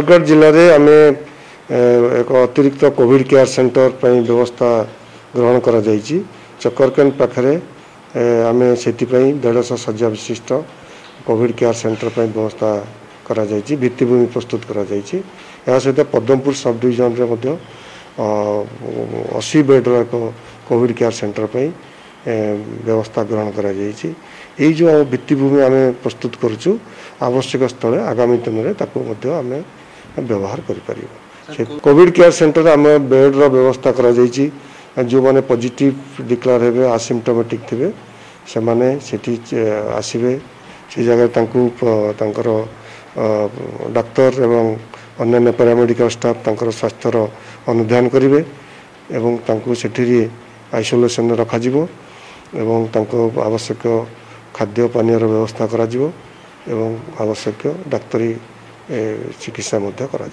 बरगढ़ जिले में आम एक अतिरिक्त कोविड केयर सेंटर व्यवस्था ग्रहण कर चकरकें पाखे आम से 150 शज्या विशिष्ट कोविड केयर सेंटर व्यवस्था करा भित्तिभूमि प्रस्तुत करा सहित पद्मपुर सब डिविजन रे 80 बेड्र एक कोविड केयर सेंटर व्यवस्था ग्रहण करा जो भित्तिभूमि आम प्रस्तुत करुचु आवश्यक स्थल आगामी दिन में आम व्यवहार कर कोविड केयर सेंटर आम बेड्र व्यवस्था करा जो मैंने पॉजिटिव डिक्लेयर हे आसिम्टोमेटिक थे से आसवे से जगह डाक्तर एवं अन्य पैरामेडिकल स्टाफ स्वास्थ्यर अनुध्यान करेंगे एवं से आइसोलेशन रखा आवश्यक खाद्य पानी व्यवस्था करा एवं आवश्यक डाक्तरी चिकित्सा करा।